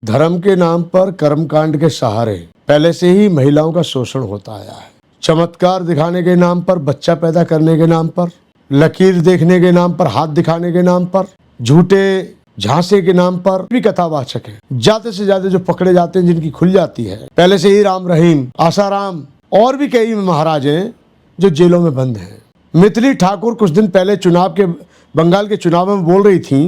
धर्म के नाम पर कर्मकांड के सहारे पहले से ही महिलाओं का शोषण होता आया है। चमत्कार दिखाने के नाम पर, बच्चा पैदा करने के नाम पर, लकीर देखने के नाम पर, हाथ दिखाने के नाम पर, झूठे झांसे के नाम पर भी कथावाचक है। ज्यादा से ज्यादा जो पकड़े जाते हैं, जिनकी खुल जाती है, पहले से ही राम रहीम, आसाराम और भी कई महाराज हैं जो जेलों में बंद हैं। मिथिली ठाकुर कुछ दिन पहले बंगाल के चुनाव में बोल रही थी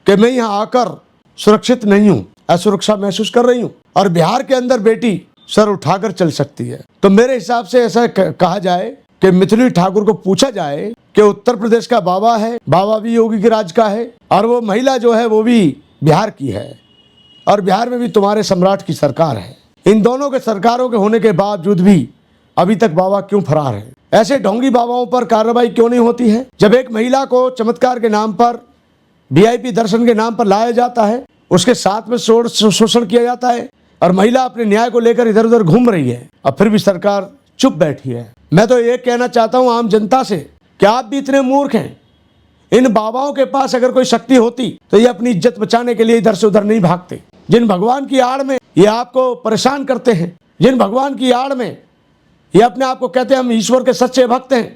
कि मैं यहाँ आकर सुरक्षित नहीं हूँ, असुरक्षा महसूस कर रही हूँ और बिहार के अंदर बेटी सर उठाकर चल सकती है। तो मेरे हिसाब से ऐसा कहा जाए कि मिथिली ठाकुर को पूछा जाए कि उत्तर प्रदेश का बाबा है, बाबा भी योगी के राज का है, और वो महिला जो है वो भी बिहार की है, और बिहार में भी तुम्हारे सम्राट की सरकार है। इन दोनों के सरकारों के होने के बावजूद भी अभी तक बाबा क्यों फरार है? ऐसे ढोंगी बाबाओं पर कार्रवाई क्यों नहीं होती है? जब एक महिला को चमत्कार के नाम पर, वीआईपी दर्शन के नाम पर लाया जाता है, उसके साथ में शोषण किया जाता है और महिला अपने न्याय को लेकर इधर उधर घूम रही है, और फिर भी सरकार चुप बैठी है। मैं तो ये कहना चाहता हूँ आम जनता से कि आप भी इतने मूर्ख हैं। इन बाबाओं के पास अगर कोई शक्ति होती तो ये अपनी इज्जत बचाने के लिए इधर से उधर नहीं भागते। जिन भगवान की आड़ में ये आपको परेशान करते हैं, जिन भगवान की आड़ में ये अपने आप को कहते हैं हम ईश्वर के सच्चे भक्त हैं,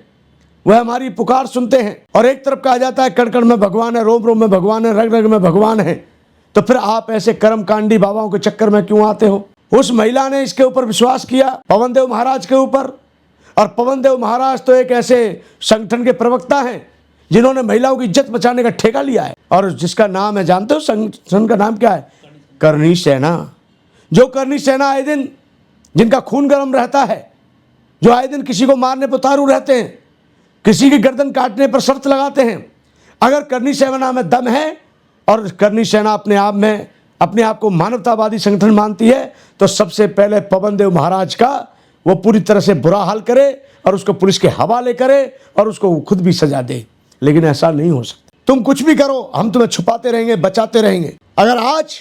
वह हमारी पुकार सुनते हैं, और एक तरफ कहा जाता है कण कण में भगवान है, रोम रोम में भगवान है, रग रग में भगवान है, तो फिर आप ऐसे कर्मकांडी बाबाओं के चक्कर में क्यों आते हो? उस महिला ने इसके ऊपर विश्वास किया, पवन देव महाराज के ऊपर, और पवन देव महाराज तो एक ऐसे संगठन के प्रवक्ता हैं जिन्होंने महिलाओं की इज्जत बचाने का ठेका लिया है, और जिसका नाम है, जानते हो संगठन का नाम क्या है? करनी सेना। जो करनी सेना आए दिन, जिनका खून गर्म रहता है, जो आए दिन किसी को मारने पर उतारू रहते हैं, किसी की गर्दन काटने पर शर्त लगाते हैं, अगर करनी सेना में दम है और करनी सेना अपने आप को मानवतावादी संगठन मानती है, तो सबसे पहले पवन देव महाराज का वो पूरी तरह से बुरा हाल करे और उसको पुलिस के हवाले करे और उसको खुद भी सजा दे। लेकिन ऐसा नहीं हो सकता। तुम कुछ भी करो, हम तुम्हें छुपाते रहेंगे, बचाते रहेंगे। अगर आज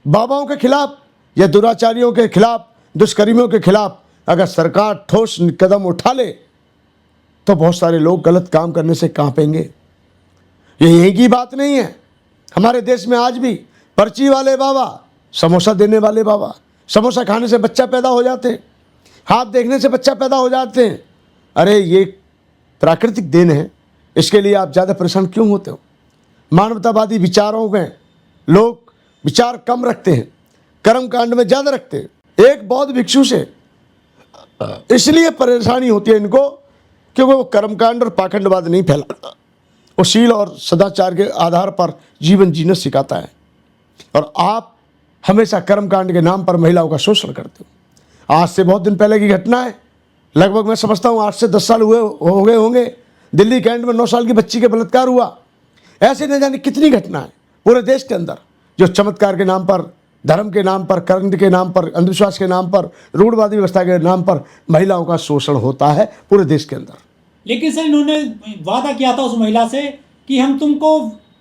बाबाओं के खिलाफ या दुराचारियों के खिलाफ, दुष्कर्मियों के खिलाफ अगर सरकार ठोस कदम उठा ले तो बहुत सारे लोग गलत काम करने से कांपेंगे। ये यही की बात नहीं है। हमारे देश में आज भी पर्ची वाले बाबा, समोसा देने वाले बाबा, समोसा खाने से बच्चा पैदा हो जाते हैं, हाथ देखने से बच्चा पैदा हो जाते हैं। अरे ये प्राकृतिक देन है, इसके लिए आप ज़्यादा परेशान क्यों होते हो? मानवतावादी विचारों में लोग विचार कम रखते हैं, कर्मकांड में ज़्यादा रखते हैं। एक बौद्ध भिक्षु से इसलिए परेशानी होती है इनको क्योंकि वो कर्मकांड और पाखंडवाद नहीं फैलाता, वो शील और सदाचार के आधार पर जीवन जीना सिखाता है। और आप हमेशा कर्मकांड के नाम पर महिलाओं का शोषण करते हो। आज से बहुत दिन पहले की घटना है, लगभग मैं समझता हूँ 8 से 10 साल हो गए होंगे। दिल्ली कैंट में 9 साल की बच्ची के बलात्कार हुआ। ऐसे न जाने कितनी घटनाएं पूरे देश के अंदर जो चमत्कार के नाम पर, धर्म के नाम पर, कर्म के नाम पर, अंधविश्वास के नाम पर, रूढ़वादी व्यवस्था के नाम पर महिलाओं का शोषण होता है पूरे देश के अंदर। लेकिन सर इन्होंने वादा किया था उस महिला से कि हम तुमको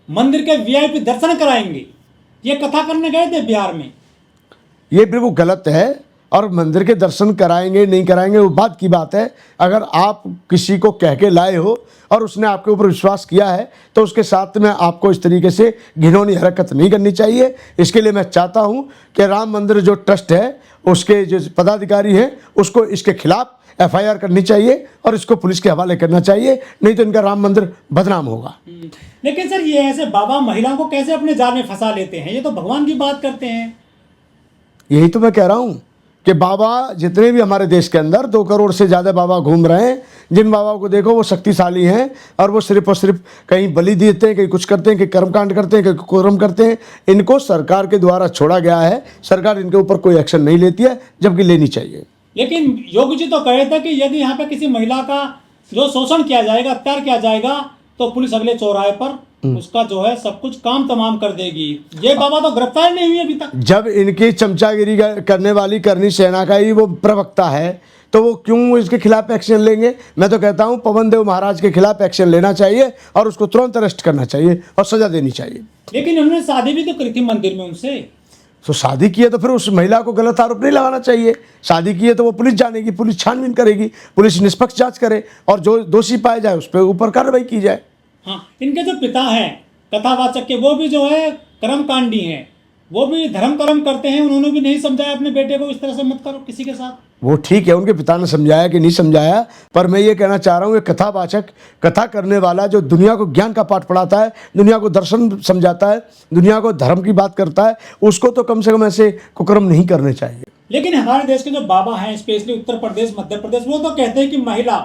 मंदिर के वीआईपी दर्शन कराएंगे। ये कथा करने गए थे बिहार में। ये बिल्कुल गलत है, और मंदिर के दर्शन कराएंगे नहीं कराएंगे वो बात की बात है। अगर आप किसी को कह के लाए हो और उसने आपके ऊपर विश्वास किया है तो उसके साथ में आपको इस तरीके से घिनौनी हरकत नहीं करनी चाहिए। इसके लिए मैं चाहता हूं कि राम मंदिर जो ट्रस्ट है, उसके जो पदाधिकारी हैं, उसको इसके खिलाफ एफआईआर करनी चाहिए और इसको पुलिस के हवाले करना चाहिए, नहीं तो इनका राम मंदिर बदनाम होगा। लेकिन सर ये ऐसे बाबा महिलाओं को कैसे अपने जाल में फंसा लेते हैं? ये तो भगवान की बात करते हैं। यही तो मैं कह रहा हूँ कि बाबा जितने भी हमारे देश के अंदर 2 करोड़ से ज़्यादा बाबा घूम रहे हैं, जिन बाबाओं को देखो वो शक्तिशाली हैं और वो सिर्फ और सिर्फ कहीं बलि देते हैं, कहीं कुछ करते हैं, कहीं कर्मकांड करते हैं, कहीं कुकर्म करते हैं। इनको सरकार के द्वारा छोड़ा गया है, सरकार इनके ऊपर कोई एक्शन नहीं लेती है, जबकि लेनी चाहिए। लेकिन योगी जी तो कहे थे कि यदि यहाँ पे किसी महिला का जो शोषण किया जाएगा, अत्याचार किया जाएगा, तो पुलिस अगले चौराहे पर उसका जो है सब कुछ काम तमाम कर देगी। ये बाबा तो गिरफ्तार नहीं हुई अभी तक। जब इनकी चमचागिरी करने वाली करनी सेना का ही वो प्रवक्ता है तो वो क्यों इसके खिलाफ एक्शन लेंगे? मैं तो कहता हूँ पवन देव महाराज के खिलाफ एक्शन लेना चाहिए और उसको तुरंत अरेस्ट करना चाहिए और सजा देनी चाहिए। लेकिन उन्होंने शादी भी तो करी थी मंदिर में उनसे। तो शादी की है तो फिर उस महिला को गलत आरोप नहीं लगाना चाहिए। शादी की है तो वो पुलिस जानेगी, पुलिस छानबीन करेगी, पुलिस निष्पक्ष जांच करे और जो दोषी पाए जाए उस पर ऊपर कार्रवाई की जाए। हाँ, इनके जो पिता हैं कथावाचक के, वो भी जो है कर्मकांडी हैं, वो भी धर्म कर्म करते हैं, उन्होंने भी नहीं समझाया अपने बेटे को इस तरह से मत करो किसी के साथ। वो ठीक है, उनके पिता ने समझाया कि नहीं समझाया, पर मैं ये कहना चाह रहा हूँ कि कथावाचक, कथा करने वाला जो दुनिया को ज्ञान का पाठ पढ़ाता है, दुनिया को दर्शन समझाता है, दुनिया को धर्म की बात करता है, उसको तो कम से कम ऐसे कुकर्म नहीं करने चाहिए। लेकिन हमारे देश के जो बाबा हैं, स्पेशली उत्तर प्रदेश, मध्य प्रदेश, वो तो कहते हैं कि महिला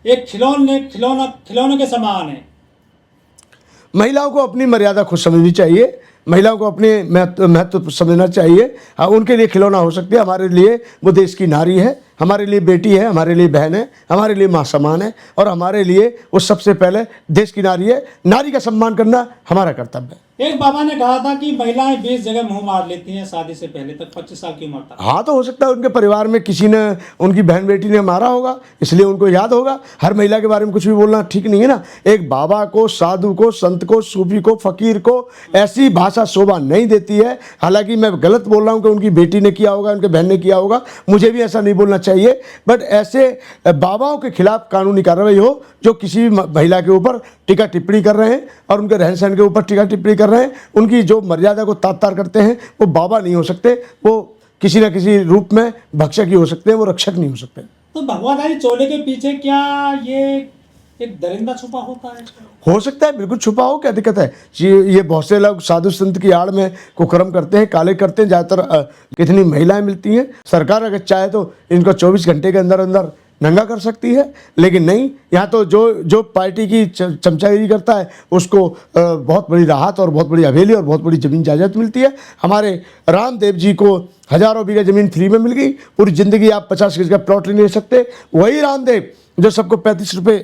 एक खिलौने के समान है। महिलाओं को अपनी मर्यादा खुद समझनी चाहिए, महिलाओं को अपने महत्व समझना चाहिए। हाँ, उनके लिए खिलौना हो सकती है, हमारे लिए वो देश की नारी है, हमारे लिए बेटी है, हमारे लिए बहन है, हमारे लिए माँ समान है, और हमारे लिए वो सबसे पहले देश की नारी है। नारी का सम्मान करना हमारा कर्तव्य है। एक बाबा ने कहा था कि महिलाएं 20 जगह मुंह मार लेती हैं शादी से पहले तक, 25 साल की उम्र तक। हाँ, तो हो सकता है उनके परिवार में किसी ने, उनकी बहन बेटी ने मारा होगा, इसलिए उनको याद होगा। हर महिला के बारे में कुछ भी बोलना ठीक नहीं है ना। एक बाबा को, साधु को, संत को, सूफी को, फकीर को ऐसी भाषा शोभा नहीं देती है। हालांकि मैं गलत बोल रहा हूँ कि उनकी बेटी ने किया होगा, उनके बहन ने किया होगा, मुझे भी ऐसा नहीं बोलना चाहिए, बट ऐसे बाबाओं के खिलाफ कानूनी कार्रवाई हो जो किसी भी महिला के ऊपर टीका टिप्पणी कर रहे हैं और उनके रहन सहन के ऊपर टीका टिप्पणी कर रहे हैं, उनकी जो मर्यादा को तार करते हैं, वो बाबा नहीं हो सकते, वो किसी न किसी रूप में भक्षक ही हो सकते हैं, वो रक्षक नहीं हो सकते। तो भगवाधारी चोले के पीछे क्या ये एक दरिंदा छुपा होता है? हो सकता है, बिल्कुल छुपा हो, क्या दिक्कत है। ये बहुत से लोग साधु संत की आड़ में कुकर्म करते हैं, काले करते हैं। ज़्यादातर कितनी महिलाएं मिलती हैं, सरकार अगर चाहे तो इनको 24 घंटे के अंदर अंदर नंगा कर सकती है, लेकिन नहीं। यहाँ तो जो पार्टी की चमचागिरी करता है उसको बहुत बड़ी राहत और बहुत बड़ी हवेली और बहुत बड़ी ज़मीन जायदाद मिलती है। हमारे रामदेव जी को हज़ारों बीघा ज़मीन फ्री में मिल गई, पूरी ज़िंदगी आप 50 गज का प्लॉट नहीं ले सकते। वही रामदेव जो सबको 35 रुपये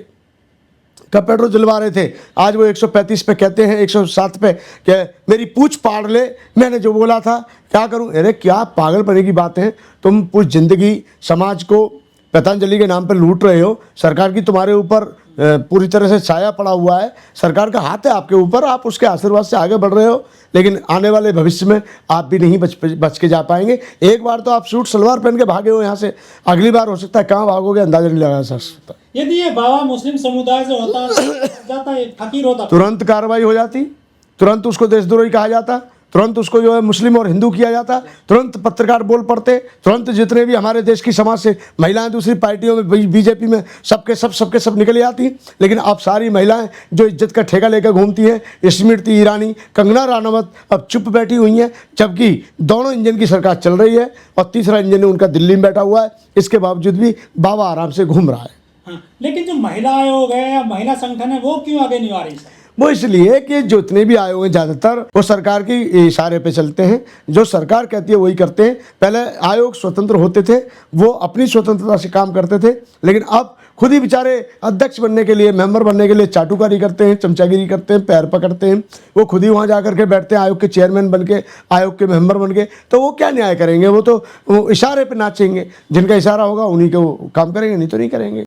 का पेट्रोल जलवा रहे थे, आज वो 135 पे कहते हैं, 107 पे कि मेरी पूछ पाड़ ले, मैंने जो बोला था क्या करूं। अरे क्या पागलपने की बात है। तुम पूरी ज़िंदगी समाज को पतंजलि के नाम पर लूट रहे हो, सरकार की तुम्हारे ऊपर पूरी तरह से छाया पड़ा हुआ है, सरकार का हाथ है आपके ऊपर, आप उसके आशीर्वाद से आगे बढ़ रहे हो, लेकिन आने वाले भविष्य में आप भी नहीं बच के जा पाएंगे। एक बार तो आप सूट सलवार पहन के भागे हो यहाँ से, अगली बार हो सकता है कहाँ भागोगे अंदाजा नहीं लगाया जा सकता। यदि ये बाबा मुस्लिम समुदाय से होता जाता है, फकीर होता, तुरंत कार्रवाई हो जाती, तुरंत उसको देशद्रोही कहा जाता, तुरंत उसको जो है मुस्लिम और हिंदू किया जाता, तुरंत पत्रकार बोल पड़ते, तुरंत जितने भी हमारे देश की समाज से महिलाएं दूसरी पार्टियों में, बीजेपी में, सबके सब निकल आती। लेकिन अब सारी महिलाएं जो इज्जत का ठेका लेकर घूमती हैं, स्मृति ईरानी, कंगना राणावत, अब चुप बैठी हुई हैं, जबकि दोनों इंजन की सरकार चल रही है और तीसरा इंजन उनका दिल्ली में बैठा हुआ है। इसके बावजूद भी बाबा आराम से घूम रहा है। हाँ, लेकिन जो महिला आयोग है या महिला संगठन है वो क्यों आगे नहीं आ रही? वो इसलिए कि जितने भी आयोग हैं ज़्यादातर वो सरकार की इशारे पे चलते हैं, जो सरकार कहती है वही करते हैं। पहले आयोग स्वतंत्र होते थे, वो अपनी स्वतंत्रता से काम करते थे, लेकिन अब खुद ही बेचारे अध्यक्ष बनने के लिए, मेंबर बनने के लिए चाटुकारी करते हैं, चमचागिरी करते हैं, पैर पकड़ते हैं। वो खुद ही वहाँ जा करके बैठते हैं आयोग के चेयरमैन बन के, आयोग के मेंबर बन के। तो वो क्या न्याय करेंगे, वो तो इशारे पे नाचेंगे, जिनका इशारा होगा उन्हीं को काम करेंगे, नहीं तो नहीं करेंगे।